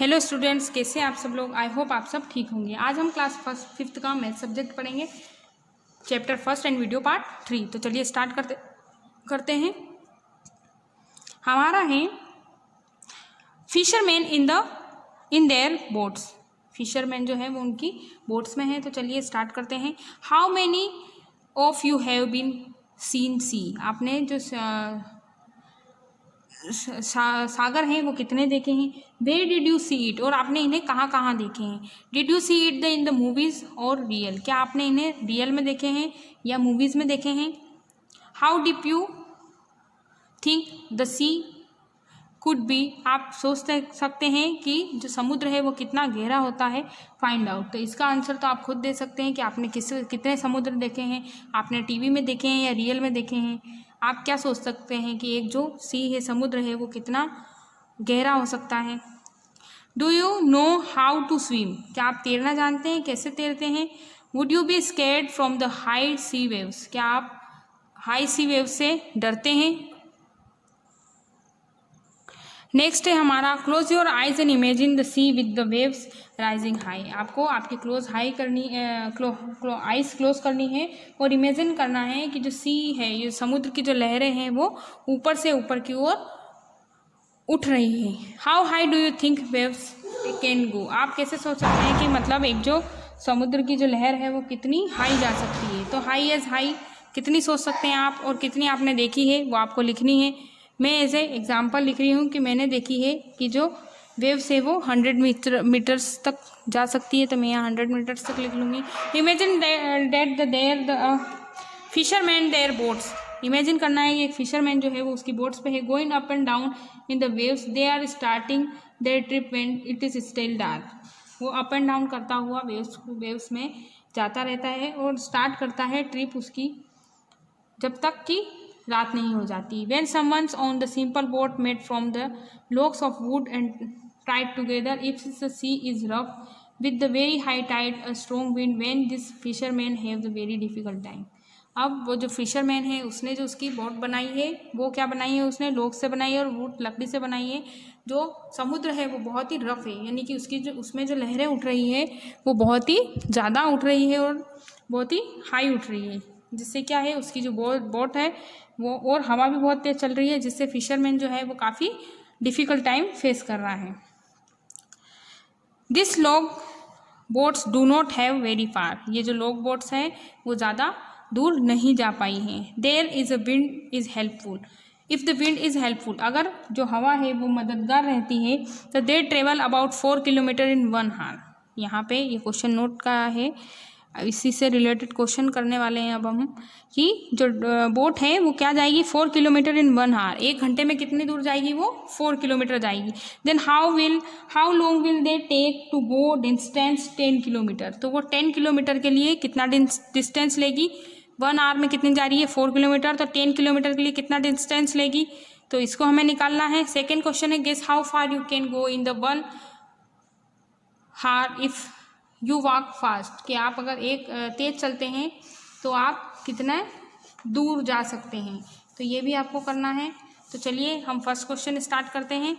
Hello students, कैसे हैं आप सब लोग। आई होप आप सब ठीक होंगे। आज हम क्लास फिफ्थ का मैथ सब्जेक्ट पढ़ेंगे, chapter first and video part 3। तो चलिए स्टार्ट करते हैं। हमारा है fisherman in their boats. Fisherman जो है वो उनकी बोट्स में है। तो चलिए स्टार्ट करते हैं। How many of you have been seen sea. आपने जो सागर हैं वो कितने देखे हैं। Where did you see it, और आपने इन्हें कहाँ कहाँ देखे हैं। Did you see it in the movies और रियल, क्या आपने इन्हें रियल में देखे हैं या मूवीज़ में देखे हैं। How deep you think the sea could be, आप सोच सकते हैं कि जो समुद्र है वो कितना गहरा होता है। फाइंड आउट, तो इसका आंसर तो आप खुद दे सकते हैं कि आपने कितने समुद्र देखे हैं, आपने टीवी में देखे हैं या रियल में देखे हैं। आप क्या सोच सकते हैं कि एक जो सी है, समुद्र है, वो कितना गहरा हो सकता है। Do you know how to swim, क्या आप तैरना जानते हैं, कैसे तैरते हैं। Would you be scared from the high sea waves, क्या आप हाई सी वेव्स से डरते हैं। नेक्स्ट है हमारा close your eyes and imagine the sea with the waves rising high. आपको आपकी आइज क्लोज करनी है और इमेजिन करना है कि जो सी है, ये समुद्र की जो लहरें हैं वो ऊपर से ऊपर की ओर उठ रही है। How high do you think waves can go, आप कैसे सोच सकते हैं कि मतलब एक जो समुद्र की जो लहर है वो कितनी हाई जा सकती है। तो हाई एज हाई कितनी सोच सकते हैं आप, और कितनी आपने देखी है वो आपको लिखनी है। मैं एज ए एग्जाम्पल लिख रही हूँ कि मैंने देखी है कि जो वेव्स है वो 100 मीटर्स तक जा सकती है। तो मैं यहाँ 100 मीटर्स तक लिख लूँगी। Imagine that the fisherman their boats, imagine करना है कि एक फिशरमैन जो है वो उसकी बोट्स पे है। Going up and down in the waves, they are starting their trip when it is still dark. वो अप एंड डाउन करता हुआ वेव्स में जाता रहता है और स्टार्ट करता है ट्रिप उसकी जब तक कि रात नहीं हो जाती। When someone's on the simple boat made from the logs of wood and tied together, if the sea is rough with the very high tide, a strong wind, when this fisherman have the very difficult time। अब वो जो fisherman है उसने जो उसकी boat बनाई है वो क्या बनाई है, उसने लोग से बनाई है और वुड लकड़ी से बनाई है। जो समुद्र है वो बहुत ही रफ है, यानी कि उसकी जो उसमें जो लहरें उठ रही है वो बहुत ही ज़्यादा उठ रही है और बहुत ही हाई उठ रही है, जिससे क्या है उसकी जो बोट है वो, और हवा भी बहुत तेज चल रही है, जिससे फिशरमैन जो है वो काफ़ी डिफ़िकल्ट टाइम फेस कर रहा है। This log boats do not have very far, ये जो लॉग बोट्स हैं वो ज़्यादा दूर नहीं जा पाई हैं। There is a wind is helpful, if the wind is helpful, अगर जो हवा है वो मददगार रहती है तो they travel about 4 kilometre in 1 hour. यहाँ पे ये क्वेश्चन नोट का है, इसी से रिलेटेड क्वेश्चन करने वाले हैं अब हम कि जो बोट है वो क्या जाएगी 4 किलोमीटर इन 1 आवर, 1 घंटे में कितनी दूर जाएगी, वो 4 किलोमीटर जाएगी। Then how long will they take to go distance 10 kilometre, तो वो 10 किलोमीटर के लिए कितना डिस्टेंस लेगी। 1 आवर में कितनी जा रही है 4 किलोमीटर, तो 10 किलोमीटर के लिए कितना डिस्टेंस लेगी, तो इसको हमें निकालना है। सेकेंड क्वेश्चन है guess how far you can go in the 1 hour if you walk fast, कि आप अगर एक तेज चलते हैं तो आप कितना दूर जा सकते हैं, तो ये भी आपको करना है। तो चलिए हम फर्स्ट क्वेश्चन स्टार्ट करते हैं।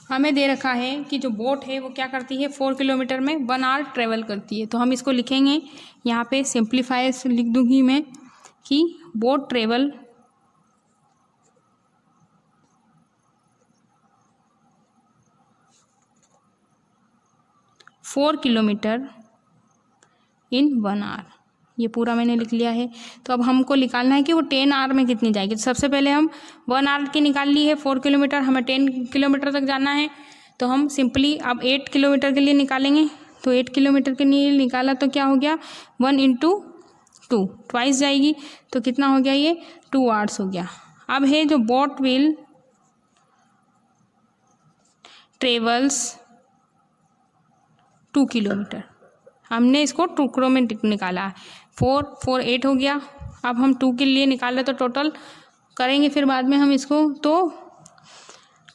हमें दे रखा है कि जो बोट है वो क्या करती है 4 किलोमीटर में 1 आवर ट्रेवल करती है। तो हम इसको लिखेंगे, यहाँ पे सिंप्लीफाई लिख दूंगी मैं कि boat travel 4 kilometre in 1 hour, ये पूरा मैंने लिख लिया है। तो अब हमको निकालना है कि वो 10 आवर में कितनी जाएगी। तो सबसे पहले हम 1 आवर की निकाल ली है 4 किलोमीटर, हमें 10 किलोमीटर तक जाना है। तो हम सिंपली अब 8 किलोमीटर के लिए निकालेंगे। तो 8 किलोमीटर के लिए निकाला तो क्या हो गया 1 × 2, ट्वाइस जाएगी, तो कितना हो गया ये 2 आवर्स हो गया। अब है जो बोट विल ट्रेवल्स 2 किलोमीटर, हमने इसको टुकड़ों में निकाला है। 4 8 हो गया। अब हम 2 के लिए निकाले तो टोटल करेंगे फिर बाद में हम इसको। तो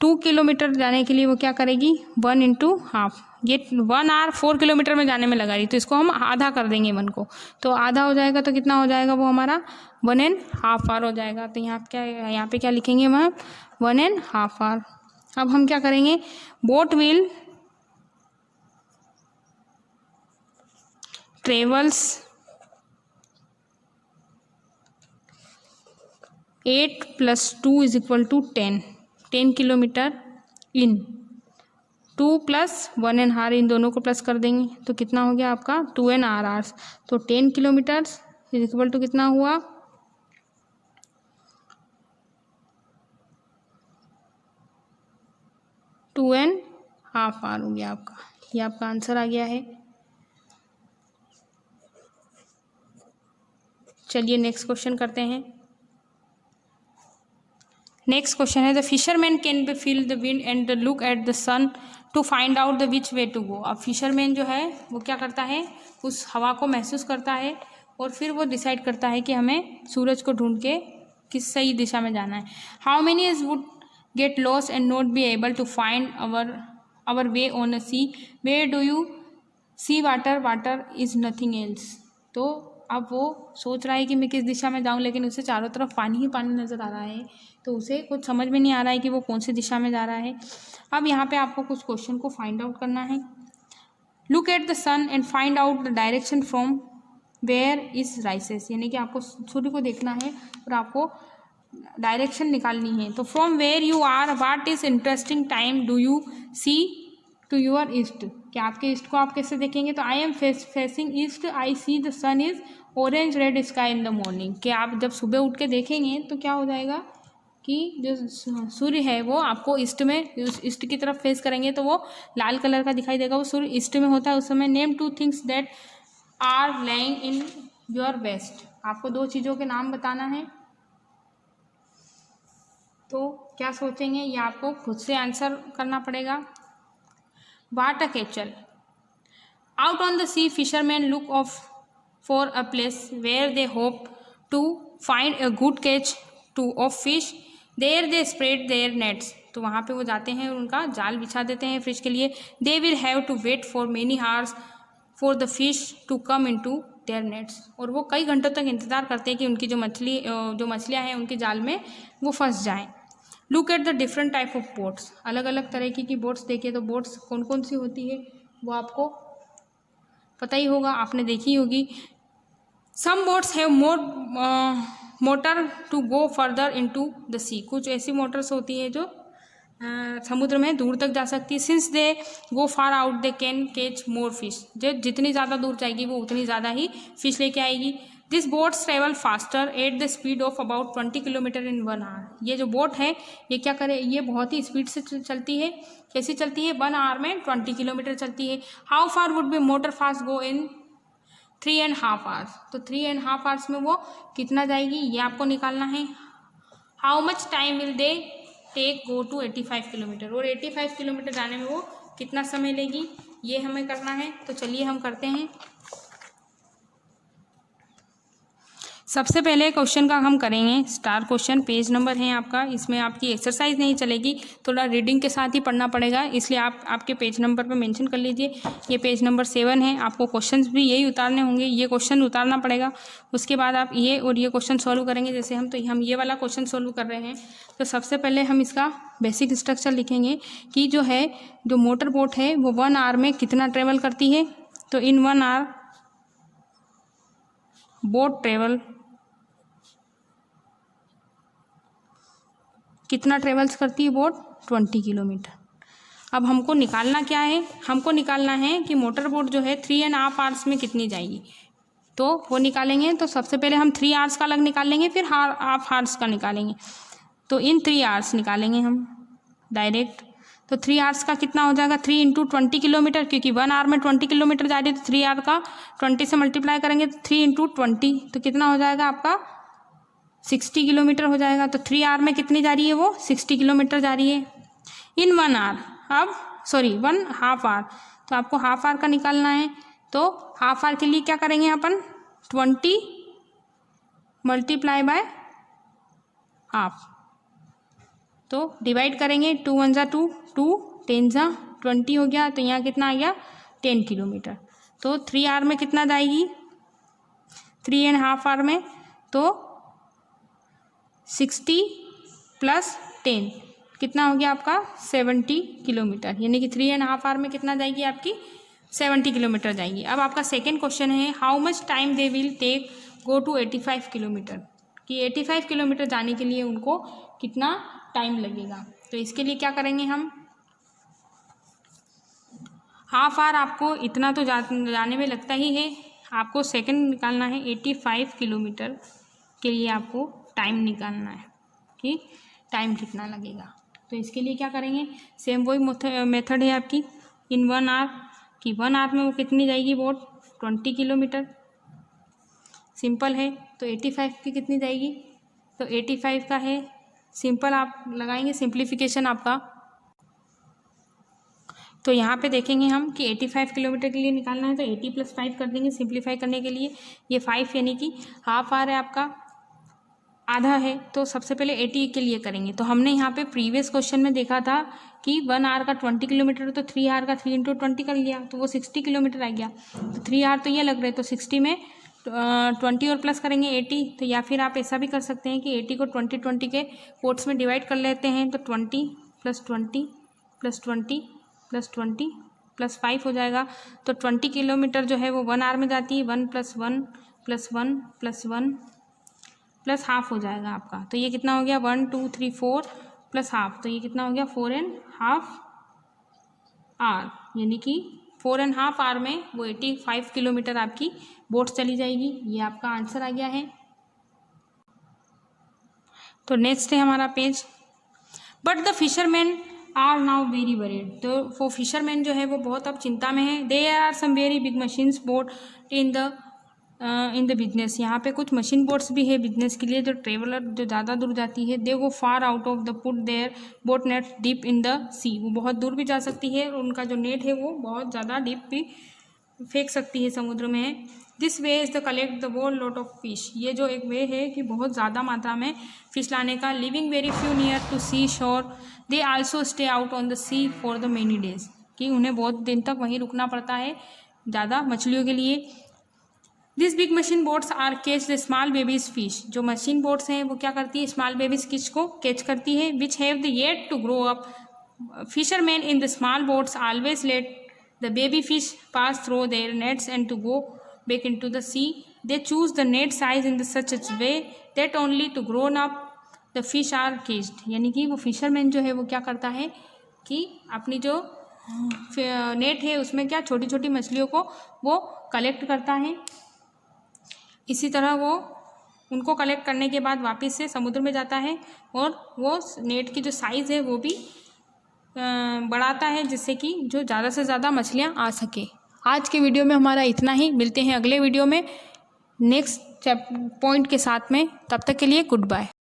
2 किलोमीटर जाने के लिए वो क्या करेगी 1 × हाफ, ये 1 आवर 4 किलोमीटर में जाने में लगा रही, तो इसको हम आधा कर देंगे 1 को, तो आधा हो जाएगा तो कितना हो जाएगा वो हमारा 1.5 आवर हो जाएगा। तो यहाँ पे क्या लिखेंगे हम 1.5 आवर। अब हम क्या करेंगे, बोट विल ट्रेवल्स 8 + 2 = 10 किलोमीटर इन 2 + 1.5 इन दोनों को प्लस कर देंगे तो कितना हो गया आपका 2 hours। तो 10 किलोमीटर्स = कितना हुआ 2.5 hour हो गया आपका। ये आपका आंसर आ गया है। चलिए नेक्स्ट क्वेश्चन करते हैं। नेक्स्ट क्वेश्चन है the fisherman can be feel the wind and the look at the sun to find out the which way to go. अब फिशरमैन जो है वो क्या करता है, उस हवा को महसूस करता है और फिर वो डिसाइड करता है कि हमें सूरज को ढूंढ के किस सही दिशा में जाना है। How many is would get lost and not be able to find our way on a sea, where do you see water, water is nothing else. तो अब वो सोच रहा है कि मैं किस दिशा में जाऊं, लेकिन उसे चारों तरफ पानी ही पानी नज़र आ रहा है, तो उसे कुछ समझ में नहीं आ रहा है कि वो कौन सी दिशा में जा रहा है। अब यहाँ पे आपको कुछ क्वेश्चन को फाइंड आउट करना है। Look at the sun and find out the direction from where is rises, यानी कि आपको सूर्य को देखना है और आपको डायरेक्शन निकालनी है। तो from where you are what is interesting time do you see to your east, क्या आपके ईस्ट को आप कैसे देखेंगे, तो I am facing east, I see the sun is orange red sky in the morning. कि आप जब सुबह उठ के देखेंगे तो क्या हो जाएगा कि जो सूर्य है वो आपको ईस्ट में, ईस्ट की तरफ फेस करेंगे तो वो लाल कलर का दिखाई देगा, वो सूर्य ईस्ट में होता है उस समय। Name 2 things that are lying in your west, आपको 2 चीज़ों के नाम बताना है। तो क्या सोचेंगे, ये आपको खुद से आंसर करना पड़ेगा। What a catch all, out on the sea fisherman look of for a place where they hope to find a good catch to of fish, there they spread their nets. तो वहाँ पे वो जाते हैं और उनका जाल बिछा देते हैं फिश के लिए। They will have to wait for many hours for the fish to come in to their nets, और वो कई घंटों तक इंतज़ार करते हैं कि उनकी जो मछलियाँ हैं उनके जाल में वो फंस जाएँ। Look at the different type of boats, अलग अलग तरीके की बोट्स देखिए। तो बोट्स कौन कौन सी होती है वो आपको पता ही होगा, आपने देखी होगी। Some boats have more motor to go further into the sea, कुछ ऐसी मोटर्स होती है जो समुद्र में दूर तक जा सकती है। Since they go far out they can catch more fish, जो जितनी ज़्यादा दूर जाएगी वो उतनी ज़्यादा ही फिश लेके आएगी। This boats travel faster at the speed of about 20 kilometre in 1 hour। ये जो बोट है ये क्या करे, ये बहुत ही स्पीड से चलती है। कैसी चलती है, 1 hour में 20 किलोमीटर चलती है। How far would be motor fast go in 3.5 hours, तो 3.5 hours में वो कितना जाएगी ये आपको निकालना है। How much time will they take go to 85 kilometre, और 85 किलोमीटर जाने में वो कितना समय लेगी ये हमें करना है। तो चलिए हम करते हैं। सबसे पहले क्वेश्चन का हम करेंगे स्टार क्वेश्चन, पेज नंबर है आपका, इसमें आपकी एक्सरसाइज नहीं चलेगी, थोड़ा रीडिंग के साथ ही पढ़ना पड़ेगा, इसलिए आप आपके पेज नंबर पे मेंशन कर लीजिए। ये पेज नंबर 7 है, आपको क्वेश्चंस भी यही उतारने होंगे, ये क्वेश्चन उतारना पड़ेगा। उसके बाद आप ये और ये क्वेश्चन सॉल्व करेंगे। जैसे हम ये वाला क्वेश्चन सॉल्व कर रहे हैं, तो सबसे पहले हम इसका बेसिक स्ट्रक्चर लिखेंगे कि जो मोटर बोट है वो 1 hour में कितना ट्रेवल करती है। तो इन 1 hour बोट ट्रेवल, कितना ट्रेवल्स करती है बोट, 20 किलोमीटर। अब हमको निकालना क्या है, हमको निकालना है कि मोटर बोट जो है 3.5 hours में कितनी जाएगी, तो वो निकालेंगे। तो सबसे पहले हम 3 hours का अलग निकालेंगे, फिर हाफ hours का निकालेंगे। तो इन 3 hours निकालेंगे हम डायरेक्ट। तो 3 hours का कितना हो जाएगा, 3 × 20 किलोमीटर, क्योंकि 1 hour में 20 किलोमीटर जा रही है, तो 3 hour का 20 से मल्टीप्लाई करेंगे तो 3 × 20, तो कितना हो जाएगा आपका 60 किलोमीटर हो जाएगा। तो 3 hour में कितनी जा रही है, वो 60 किलोमीटर जा रही है इन 1 hour। अब 1/2 hour, तो आपको हाफ आवर का निकालना है। तो हाफ आवर के लिए क्या करेंगे अपन, 20 × ½ तो डिवाइड करेंगे, 2 × 1 = 2, 2 × 10 = 20 हो गया। तो यहाँ कितना आ गया, 10 किलोमीटर। तो 3 hour में कितना जाएगी, 3.5 hour में, तो 60 + 10 कितना हो गया आपका 70 किलोमीटर, यानी कि 3.5 आवर में कितना जाएगी आपकी 70 किलोमीटर जाएगी। अब आपका सेकेंड क्वेश्चन है how much time they will take go to 85 kilometre, कि 85 किलोमीटर जाने के लिए उनको कितना टाइम लगेगा। तो इसके लिए क्या करेंगे हम, हाफ आवर आपको इतना तो जाने में लगता ही है, आपको सेकंड निकालना है 85 किलोमीटर के लिए आपको टाइम निकालना है कि टाइम कितना लगेगा। तो इसके लिए क्या करेंगे, सेम वही मेथड है आपकी इन 1 आवर, कि 1 आवर में वो कितनी जाएगी बोट 20 किलोमीटर, सिंपल है। तो 85 की कितनी जाएगी, तो 85 का है सिंपल, आप लगाएंगे सिंप्लीफिकेशन आपका। तो यहाँ पे देखेंगे हम कि 85 किलोमीटर के लिए निकालना है तो 80 + 5 कर देंगे सिंप्लीफाई करने के लिए, ये 5 यानी कि हाफ आवर है आपका, आधा है। तो सबसे पहले 80 के लिए करेंगे। तो हमने यहाँ पे प्रीवियस क्वेश्चन में देखा था कि 1 आवर का 20 किलोमीटर, तो 3 आवर का 3 × 20 कर लिया तो वो 60 किलोमीटर आ गया। तो 3 आवर तो ये लग रहे, तो 60 में 20 और प्लस करेंगे 80। तो या फिर आप ऐसा भी कर सकते हैं कि 80 को 20 के कोट्स में डिवाइड कर लेते हैं, तो 20 + 20 + 20 + 20 + 5 हो जाएगा। तो 20 किलोमीटर जो है वो 1 आवर में जाती है, 1 + 1 + 1 + 1 प्लस हाफ हो जाएगा आपका। तो ये कितना हो गया 1 2 3 4 प्लस हाफ, तो ये कितना हो गया 4.5 आवर, यानी कि 4.5 आवर में वो 85 किलोमीटर आपकी बोट चली जाएगी। ये आपका आंसर आ गया है। तो नेक्स्ट है हमारा page, but the fisherman are now very worried. तो वो फिशरमैन जो है वो बहुत अब चिंता में है। There are some very big machines boat in the business. यहाँ पे कुछ मशीन बोट्स भी है बिजनेस के लिए, जो ट्रेवलर जो ज़्यादा दूर जाती है, दे वो far out of the put their boat net deep in the sea. वो बहुत दूर भी जा सकती है और उनका जो नेट है वो बहुत ज़्यादा डीप भी फेंक सकती है, समुद्र में है। This way is the collect the whole lot of fish. ये जो एक वे है कि बहुत ज़्यादा मात्रा में फिश लाने का। Living very few near to sea shore, they also stay out on the sea for the many days, कि उन्हें बहुत दिन तक वहीं रुकना पड़ता है ज़्यादा मछलियों के लिए। This big machine boats are catch the small babies fish. जो मशीन बोट्स हैं वो क्या करती है, स्मॉल बेबीज फिश को कैच करती है। Which have the yet to grow up. Fisherman in the small boats always let the baby fish pass through their nets and to go back in to the sea. They choose the net size in the such way that only to grown up the fish are caught. यानी कि वो fisherman जो है वो क्या करता है कि अपनी जो नेट है उसमें क्या छोटी छोटी मछलियों को वो कलेक्ट करता है। इसी तरह वो उनको कलेक्ट करने के बाद वापस से समुद्र में जाता है और वो नेट की जो साइज़ है वो भी बढ़ाता है, जिससे कि जो ज़्यादा से ज़्यादा मछलियाँ आ सके। आज के वीडियो में हमारा इतना ही, मिलते हैं अगले वीडियो में नेक्स्ट पॉइंट के साथ में। तब तक के लिए गुड बाय।